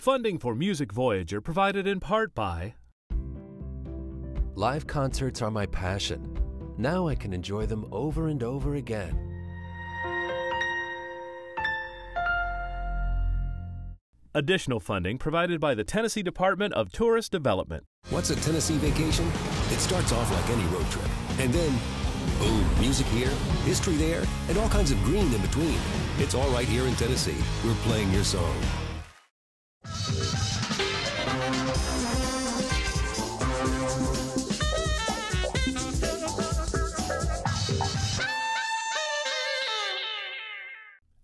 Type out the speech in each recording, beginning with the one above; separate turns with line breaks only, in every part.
Funding for Music Voyager provided in part by
Live concerts are my passion. Now I can enjoy them over and over again.
Additional funding provided by the Tennessee Department of Tourist Development.
What's a Tennessee vacation? It starts off like any road trip. And then, boom, music here, history there, and all kinds of green in between. It's all right here in Tennessee. We're playing your song.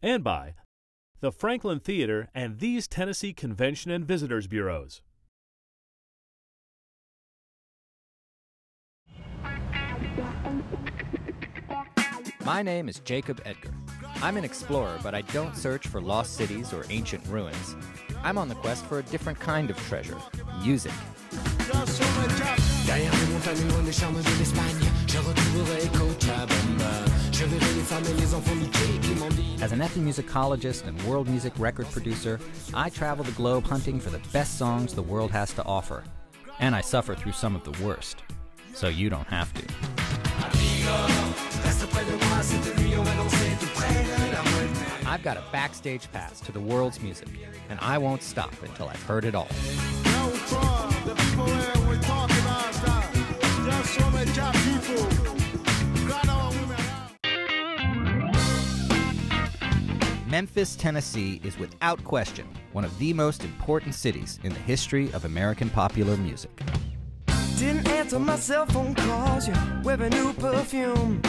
And by the Franklin Theater and these Tennessee Convention and Visitors Bureaus.
My name is Jacob Edgar. I'm an explorer, but I don't search for lost cities or ancient ruins. I'm on the quest for a different kind of treasure, music. As an ethnomusicologist and world music record producer, I travel the globe hunting for the best songs the world has to offer. And I suffer through some of the worst, so you don't have to. I've got a backstage pass to the world's music, and I won't stop until I've heard it all. Memphis, Tennessee is without question one of the most important cities in the history of American popular music.
Didn't answer my cell phone calls, you wear a new perfume.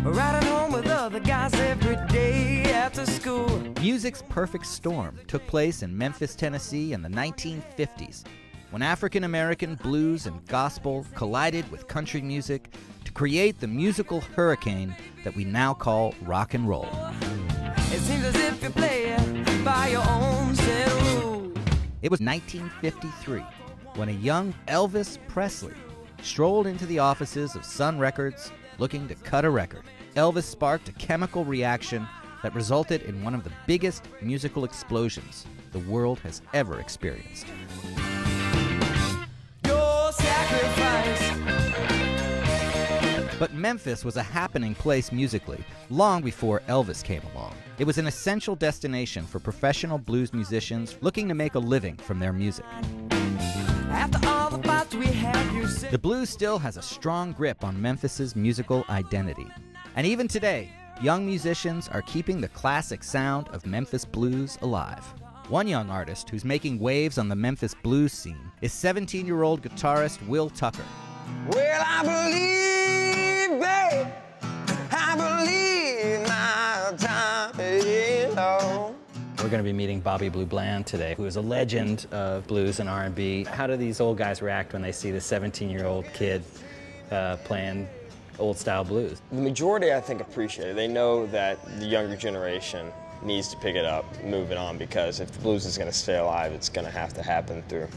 Riding home with other guys every day after school.
Music's perfect storm took place in Memphis, Tennessee in the 1950s, when African-American blues and gospel collided with country music to create the musical hurricane that we now call rock and roll.
It seems as if you play by your own set of rules.
It was 1953 when a young Elvis Presley strolled into the offices of Sun Records looking to cut a record. Elvis sparked a chemical reaction that resulted in one of the biggest musical explosions the world has ever experienced.
Your sacrifice.
But Memphis was a happening place musically long before Elvis came along. It was an essential destination for professional blues musicians looking to make a living from their music.
After all the fights we had, you said
The blues still has a strong grip on Memphis's musical identity. And even today, young musicians are keeping the classic sound of Memphis blues alive. One young artist who's making waves on the Memphis blues scene is 17-year-old guitarist Will Tucker.
well, I believe, babe, I believe my time is on.
We're going to be meeting Bobby Blue Bland today, who is a legend of blues and R&B. How do these old guys react when they see the 17-year-old kid playing old-style blues?
The majority, I think, appreciate it. They know that the younger generation needs to pick it up, move it on, because if the blues is going to stay alive, it's going to have to happen through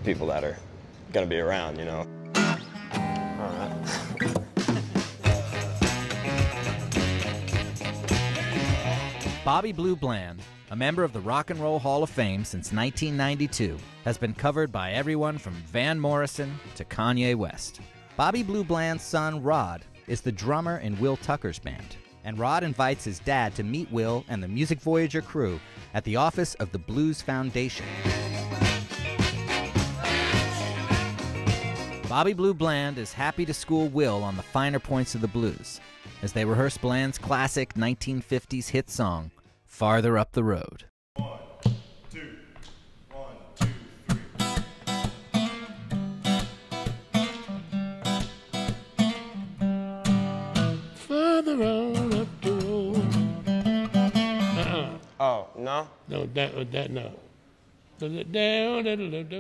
people that are going to be around, you know. All right.
Bobby Blue Bland, a member of the Rock and Roll Hall of Fame since 1992, has been covered by everyone from Van Morrison to Kanye West. Bobby Blue Bland's son, Rod, is the drummer in Will Tucker's band, and Rod invites his dad to meet Will and the Music Voyager crew at the office of the Blues Foundation. Bobby Blue Bland is happy to school Will on the finer points of the blues as they rehearse Bland's classic 1950s hit song, Farther Up the Road.
1, 2, 1, 2, 3. Farther on up the road.
Oh, no?
No, that no.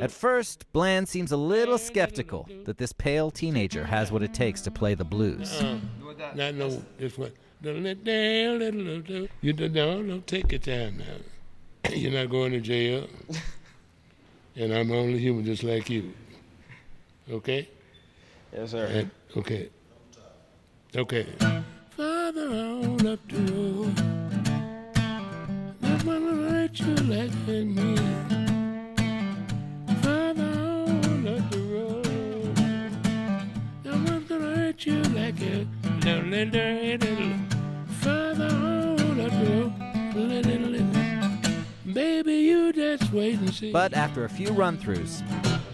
At first, Bland seems a little skeptical that this pale teenager has what it takes to play the blues.
Not no, this one. You don't take your time now. You're not going to jail. And I'm only human just like you. Okay?
Yes, sir.
And, okay. Okay. Father on up the road. Not wanna write you like me. would you like it? Little further on the road. Little. Baby, you just wait and see.
But after a few run-throughs,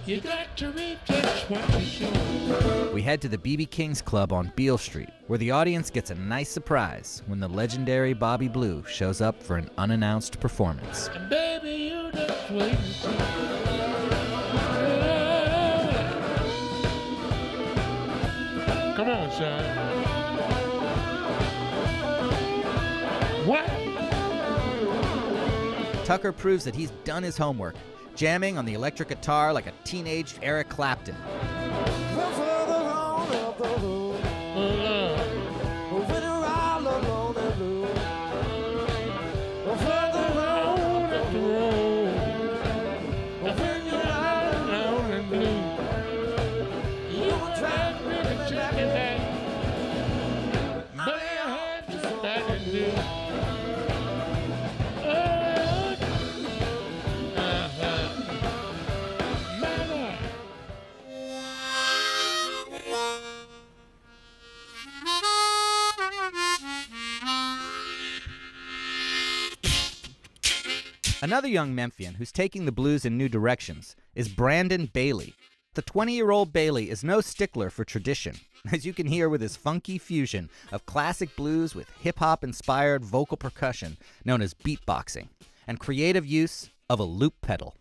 You got to reach just what you show.
we head to the B.B. King's Club on Beale Street, where the audience gets a nice surprise when the legendary Bobby Blue shows up for an unannounced performance.
And baby, you just wait and see. Come on, son. What?
Tucker proves that he's done his homework, jamming on the electric guitar like a teenage Eric Clapton. Another young Memphian who's taking the blues in new directions is Brandon Bailey. The 20-year-old Bailey is no stickler for tradition, as you can hear with his funky fusion of classic blues with hip-hop-inspired vocal percussion known as beatboxing, and creative use of a loop pedal.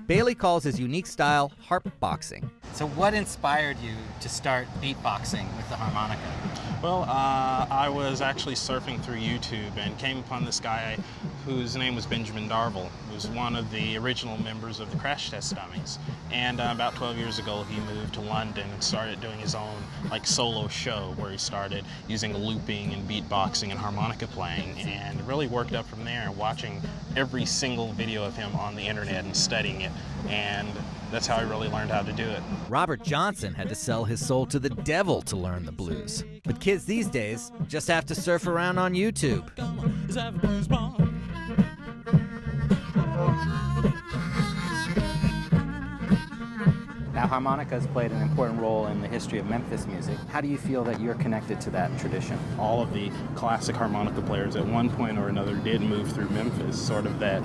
Bailey calls his unique style harp boxing.
So what inspired you to start beatboxing with the harmonica?
Well, I was actually surfing through YouTube and came upon this guy whose name was Benjamin Darville, who was one of the original members of the Crash Test Dummies. And about 12 years ago, he moved to London and started doing his own solo show where he started using looping and beatboxing and harmonica playing, and really worked up from there, watching every single video of him on the internet and studying it. And that's how I really learned how to do it.
Robert Johnson had to sell his soul to the devil to learn the blues. But kids these days just have to surf around on YouTube.
Now, harmonica has played an important role in the history of Memphis music. How do you feel that you're connected to that tradition?
All of the classic harmonica players at one point or another did move through Memphis, sort of that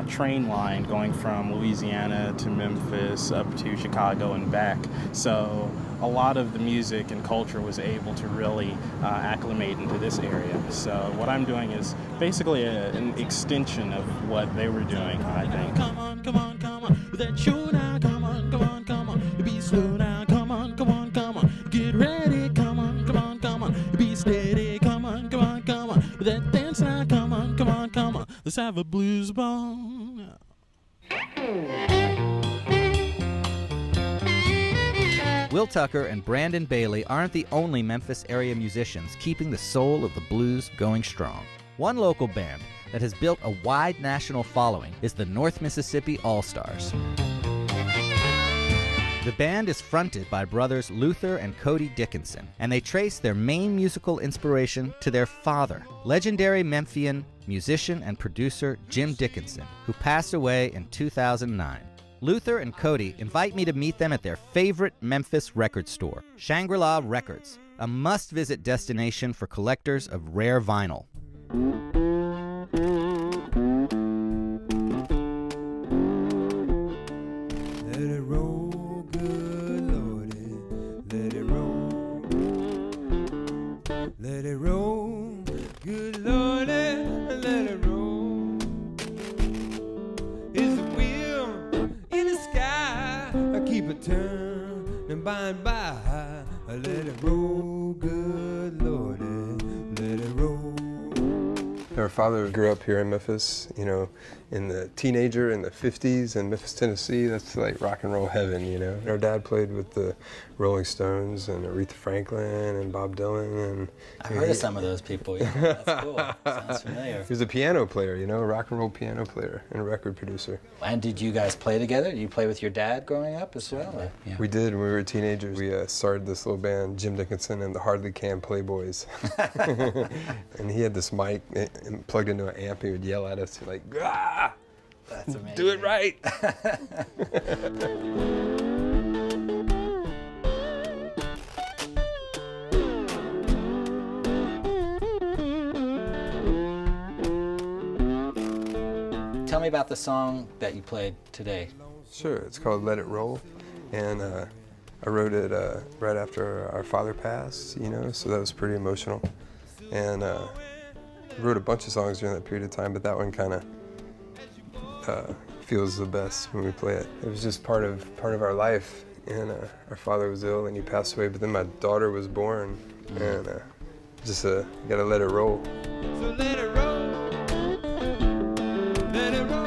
train line going from Louisiana to Memphis up to Chicago and back. So a lot of the music and culture was able to really acclimate into this area. So what I'm doing is basically an extension of what they were doing, I think.
Come on, come on, come on, with that show now, come on, come on, come on, be slow now, come on, come on, come on, get ready, come on, come on, come on, be steady, come on, come on, come on, with that dance now, come on, come on, come on, let's have a blues ball.
Will Tucker and Brandon Bailey aren't the only Memphis area musicians keeping the soul of the blues going strong. One local band that has built a wide national following is the North Mississippi All-Stars. The band is fronted by brothers Luther and Cody Dickinson, and they trace their main musical inspiration to their father, legendary Memphian musician and producer Jim Dickinson, who passed away in 2009. Luther and Cody invite me to meet them at their favorite Memphis record store, Shangri-La Records, a must-visit destination for collectors of rare vinyl.
Let it roll, good Lordy, let it roll. Let it roll, good Lordy, let it roll. It's a wheel in the sky, I keep it turning by and by. Let it roll, good Lordy, let it roll.
Our father grew up here in Memphis, you know, in the teenager in the 50s in Memphis, Tennessee. That's like rock and roll heaven, you know. Our dad played with the Rolling Stones and Aretha Franklin and Bob Dylan. And
I've heard of some of those people, yeah. That's cool. Sounds familiar.
He was a piano player, you know, a rock and roll piano player and a record producer.
And did you guys play together? Did you play with your dad growing up as well? Or? Yeah.
We did when we were teenagers. We started this little band, Jim Dickinson and the Hardly Can Playboys. And he had this mic and plugged into an amp. He would yell at us like, "Ah!
That's amazing.
Do it right!"
Tell me about the song that you played today.
Sure, it's called Let It Roll, and I wrote it right after our father passed, you know, so that was pretty emotional. And wrote a bunch of songs during that period of time, but that one kind of feels the best when we play it. It was just part of our life, and our father was ill and he passed away, but then my daughter was born, and just gotta let it roll.
So let it roll. Let it roll.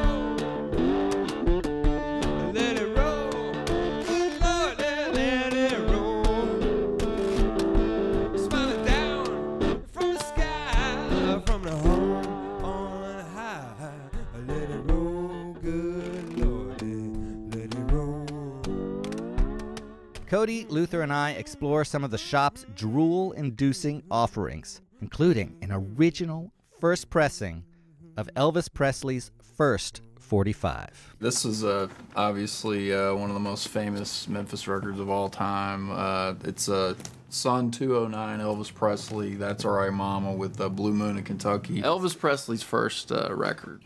Let it roll. Lord, let it roll. Smiling down from the sky, from the home on high. Let it roll, good Lord, let it roll.
Cody, Luther, and I explore some of the shop's drool-inducing offerings, including an original first pressing of Elvis Presley's first 45.
This is obviously one of the most famous Memphis records of all time. It's a Son 209 Elvis Presley, That's Alright Mama with Blue Moon in Kentucky. Elvis Presley's first record.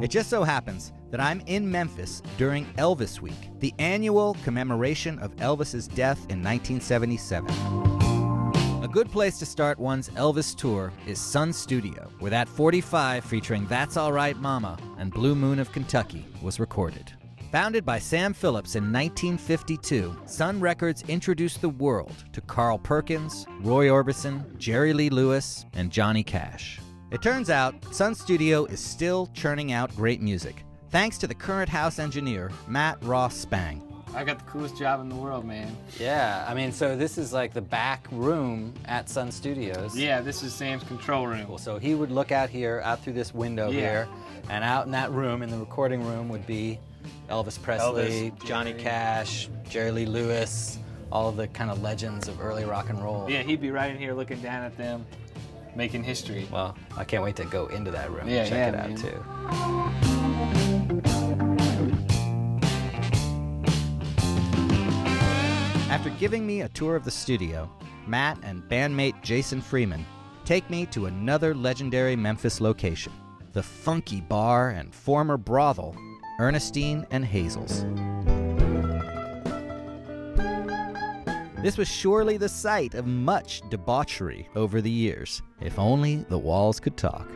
It just so happens that I'm in Memphis during Elvis Week, the annual commemoration of Elvis's death in 1977. A good place to start one's Elvis tour is Sun Studio, where that 45 featuring That's Alright Mama and Blue Moon of Kentucky was recorded. Founded by Sam Phillips in 1952, Sun Records introduced the world to Carl Perkins, Roy Orbison, Jerry Lee Lewis, and Johnny Cash. It turns out Sun Studio is still churning out great music, thanks to the current house engineer, Matt Ross Spang.
I got the coolest job in the world, man.
Yeah, I mean, so this is like the back room at Sun Studios.
Yeah, this is Sam's control room.
Cool. So he would look out here, out through this window here, and out in that room, in the recording room, would be Elvis Presley, Johnny Cash, Jerry Lee Lewis, all of the kind of legends of early rock and roll.
Yeah, he'd be right in here looking down at them, making history.
Well, I can't wait to go into that room
Yeah,
and check
yeah,
it out, too.
After giving me a tour of the studio, Matt and bandmate Jason Freeman take me to another legendary Memphis location, the funky bar and former brothel, Ernestine and Hazel's. This was surely the site of much debauchery over the years, if only the walls could talk.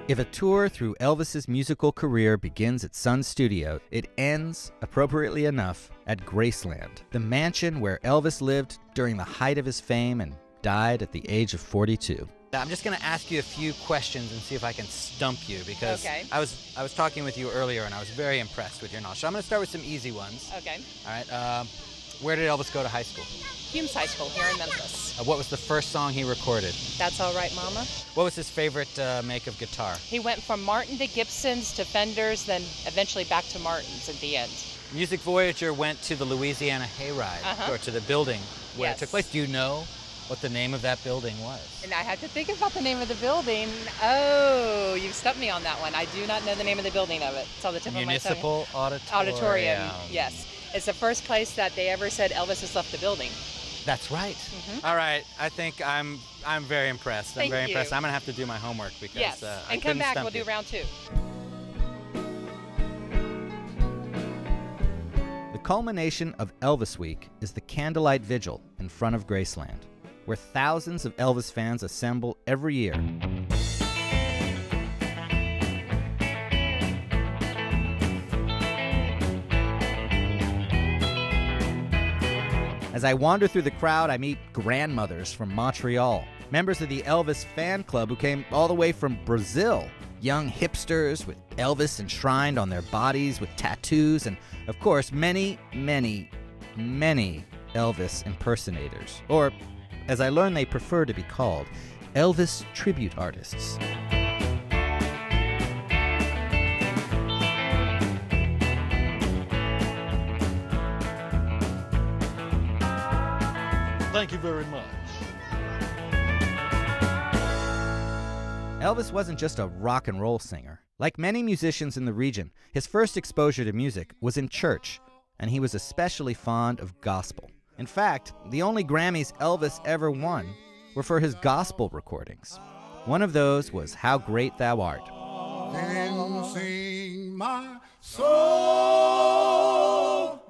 If a tour through Elvis's musical career begins at Sun Studio, it ends, appropriately enough, at Graceland, the mansion where Elvis lived during the height of his fame and died at the age of 42. I'm just going to ask you a few questions and see if I can stump you, because I was talking with you earlier and I was very impressed with your knowledge. So I'm going to start with some easy ones.
Okay.
All right. Where did Elvis go to high school?
Humes High School here in Memphis.
What was the first song he recorded?
That's All Right, Mama.
What was his favorite make of guitar?
He went from Martin to Gibsons to Fenders, then eventually back to Martins at the end.
Music Voyager went to the Louisiana Hayride, or to the building where it took place. Do you know what the name of that building was?
And I had to think about the name of the building. Oh, you've stumped me on that one. I do not know the name of the building of it. It's on the tip of my tongue.
Municipal
Auditorium, yes. It's the first place that they ever said Elvis has left the building.
That's right. All right, I think I'm very impressed. I'm very impressed. I'm gonna have to do my homework because
and come back. We'll do round two.
The culmination of Elvis Week is the candlelight vigil in front of Graceland, where thousands of Elvis fans assemble every year. As I wander through the crowd, I meet grandmothers from Montreal, members of the Elvis fan club who came all the way from Brazil, young hipsters with Elvis enshrined on their bodies with tattoos, and of course many, many, many Elvis impersonators, or as I learned they prefer to be called, Elvis tribute artists.
Thank you very much.
Elvis wasn't just a rock and roll singer. Like many musicians in the region, his first exposure to music was in church, and he was especially fond of gospel. In fact, the only Grammys Elvis ever won were for his gospel recordings. One of those was How Great Thou Art.
Then sing my soul,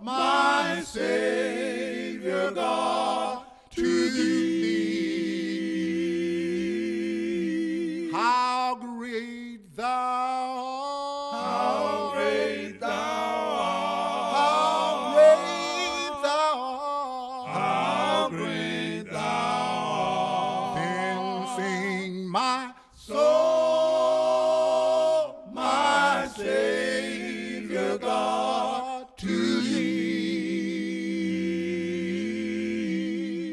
my Savior God, to thee. How great thou art. How great thou art. How great thou art. How great thou art. Then sing my soul, my Savior God, to thee.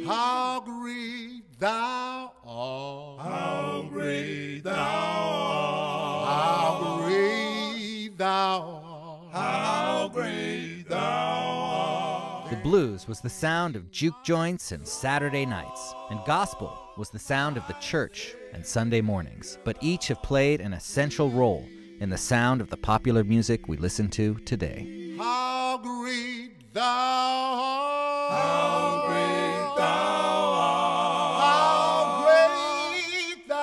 How great thou art. How great thou art. How great thou art. How great thou art.
The blues was the sound of juke joints and Saturday nights, and gospel was the sound of the church and Sunday mornings. But each have played an essential role in the sound of the popular music we listen to today.
How great thou art. How great thou art. How great thou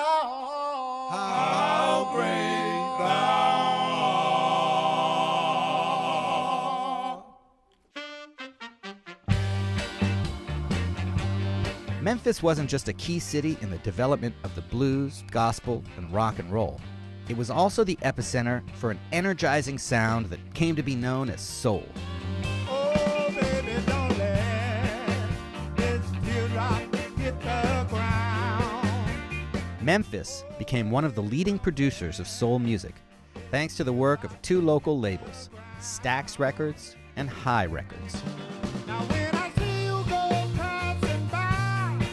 art. How great thou art.
Memphis wasn't just a key city in the development of the blues, gospel, and rock and roll. It was also the epicenter for an energizing sound that came to be known as soul.
Oh, baby, don't let this teardrop hit the ground.
Memphis became one of the leading producers of soul music, thanks to the work of two local labels, Stax Records and High Records.
Now when I see you go passing by,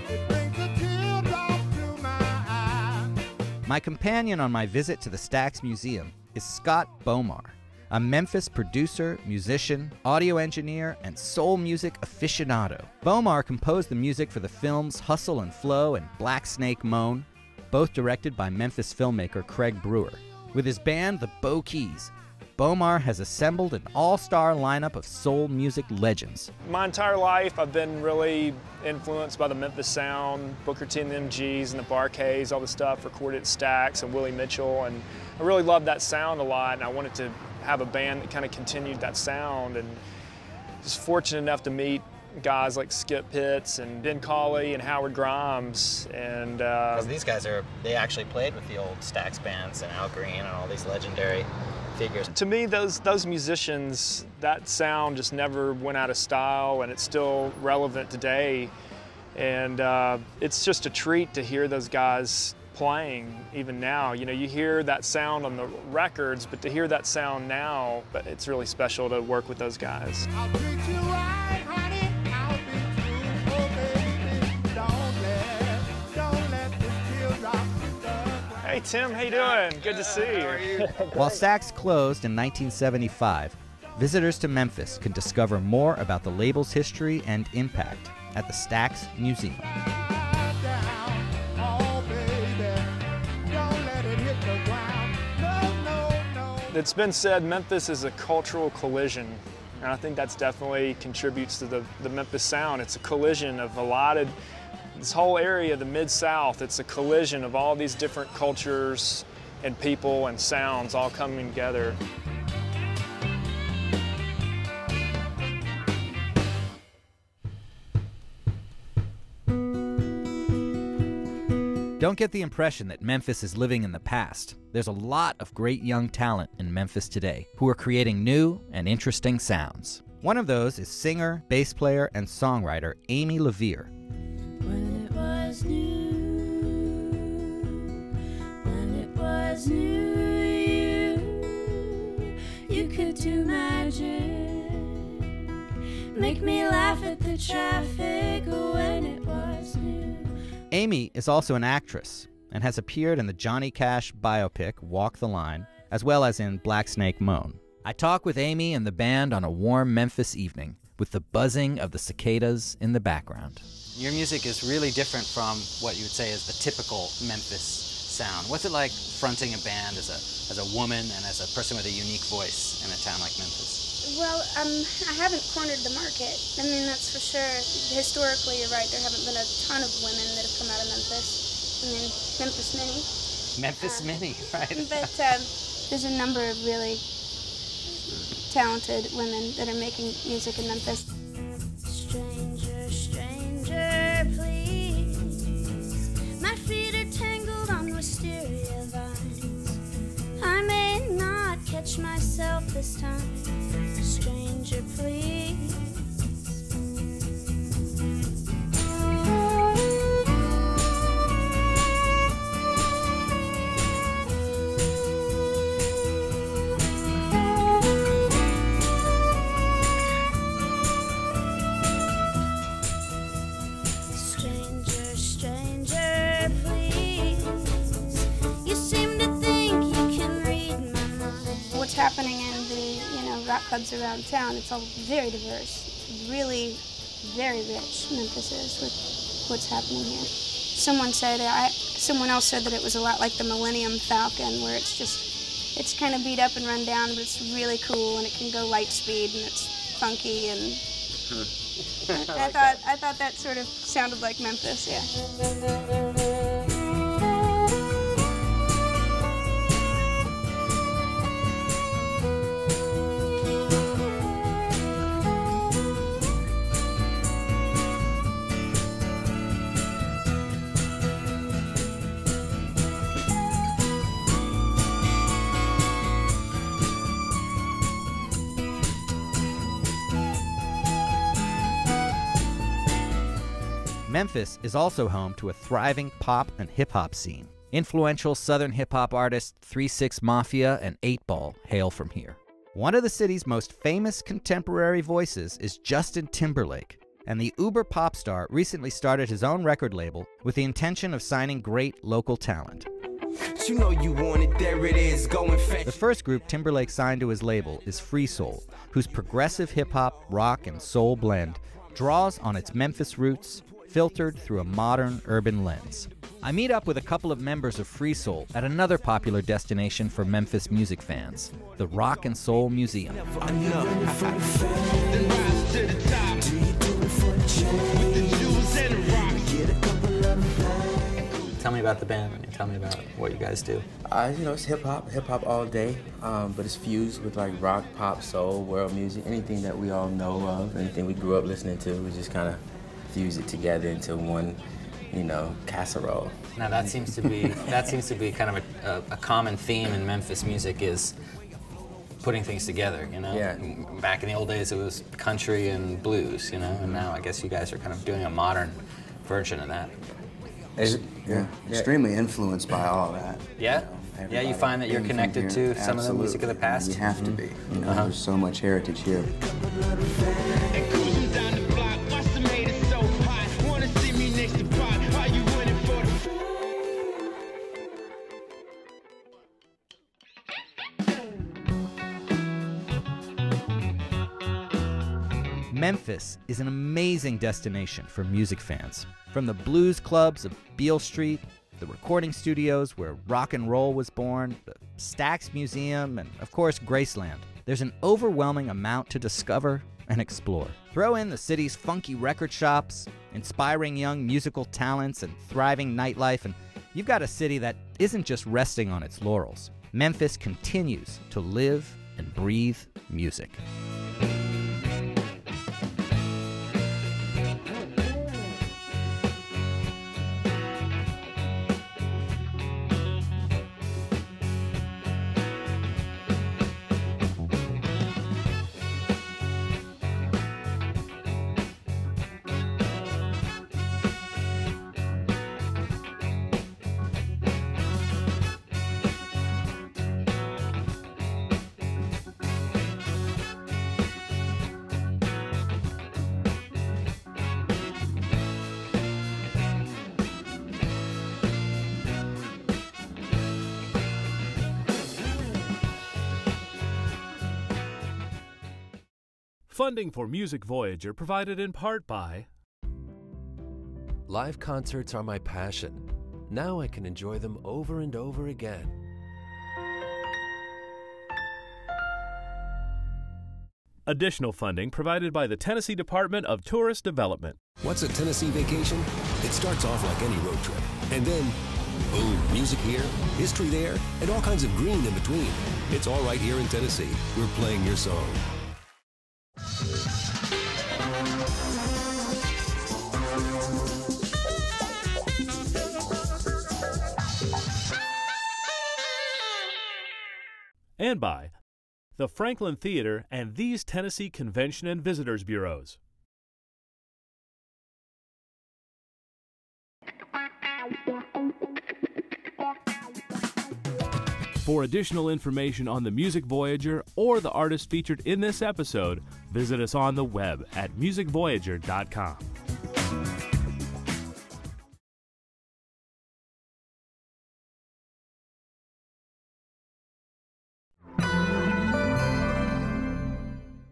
it brings a teardrop to my eye.
My companion on my visit to the Stax Museum is Scott Bomar, a Memphis producer, musician, audio engineer, and soul music aficionado. Bomar composed the music for the films Hustle and Flow and Black Snake Moan, both directed by Memphis filmmaker Craig Brewer. With his band, the Bo Keys, Bomar has assembled an all-star lineup of soul music legends.
My entire life, I've been really influenced by the Memphis sound, Booker T and the MGs and the Bar-Kays, all the stuff recorded at Stax and Willie Mitchell, and I really loved that sound a lot, and I wanted to have a band that kind of continued that sound, and just fortunate enough to meet guys like Skip Pitts and Ben Cauley and Howard Grimes, and
Because these guys they actually played with the old Stax bands and Al Green and all these legendary figures.
To me, those musicians, that sound just never went out of style, and it's still relevant today. And it's just a treat to hear those guys playing even now. You know, you hear that sound on the records, but to hear that sound now, but it's really special to work with those guys.
I'll treat you right, honey. I'll be true. Oh, baby, don't let this teardrop hit the ground.
Hey Tim, how you doing? Good to see you.
While Stax closed in 1975, visitors to Memphis could discover more about the label's history and impact at the Stax Museum.
It's been said Memphis is a cultural collision, and I think that's definitely contributes to the Memphis sound. It's a collision of this whole area, the Mid-South, it's a collision of all these different cultures and people and sounds all coming together.
Don't get the impression that Memphis is living in the past. There's a lot of great young talent in Memphis today who are creating new and interesting sounds. One of those is singer, bass player, and songwriter Amy LaVere.
When it was new, when it was new, you could do magic, make me laugh at the traffic when it was new.
Amy is also an actress and has appeared in the Johnny Cash biopic Walk the Line, as well as in Black Snake Moan. I talk with Amy and the band on a warm Memphis evening with the buzzing of the cicadas in the background.
Your music is really different from what you would say is the typical Memphis sound. What's it like fronting a band as a woman and as a person with a unique voice in a town like Memphis?
Well, I haven't cornered the market. I mean, that's for sure. Historically, you're right, there haven't been a ton of women that have come out of Memphis. I mean, Memphis Mini.
Memphis Mini, right.
But there's a number of really talented women that are making music in Memphis.
Stranger, stranger, please. My feet are tangled on wisteria vines. I may not catch myself this time. Stranger, please.
Happening in the rock clubs around town, it's all very diverse, really very rich. Memphis is with what's happening here. Someone else said that it was a lot like the Millennium Falcon, where it's kind of beat up and run down, but it's really cool and it can go light speed and it's funky and I thought that sort of sounded like Memphis, yeah.
Memphis is also home to a thriving pop and hip-hop scene. Influential Southern hip-hop artists 3-6 Mafia and 8-Ball hail from here. One of the city's most famous contemporary voices is Justin Timberlake, and the uber pop star recently started his own record label with the intention of signing great local talent.
You know you want it, there it is, go and fetch.
The first group Timberlake signed to his label is Freesol, whose progressive hip-hop, rock, and soul blend draws on its Memphis roots, filtered through a modern urban lens. I meet up with a couple of members of Freesol at another popular destination for Memphis music fans, the Rock and Soul Museum.
Tell me about the band. Tell me about what you guys do.
It's hip hop all day, but it's fused with like rock, pop, soul, world music, anything that we all know of, anything we grew up listening to. We just kind of fuse it together into one, casserole.
Now that seems to be kind of a common theme in Memphis music is putting things together.
Yeah.
Back in the old days, it was country and blues. And now I guess you guys are kind of doing a modern version of that.
Extremely influenced by all of that.
Yeah. Yeah, you find that you're connected to some of the music of the past.
You have to be. There's so much heritage here.
Memphis is an amazing destination for music fans. From the blues clubs of Beale Street, the recording studios where rock and roll was born, the Stax Museum, and of course Graceland, there's an overwhelming amount to discover and explore. Throw in the city's funky record shops, inspiring young musical talents, and thriving nightlife, and you've got a city that isn't just resting on its laurels. Memphis continues to live and breathe music.
Funding for Music Voyager provided in part by
Live concerts are my passion. Now I can enjoy them over and over again.
Additional funding provided by the Tennessee Department of Tourist Development.
What's a Tennessee vacation? It starts off like any road trip. And then, boom, music here, history there, and all kinds of green in between. It's all right here in Tennessee. We're playing your song.
And by the Franklin Theater and these Tennessee Convention and Visitors Bureaus. For additional information on the Music Voyager or the artists featured in this episode, visit us on the web at musicvoyager.com.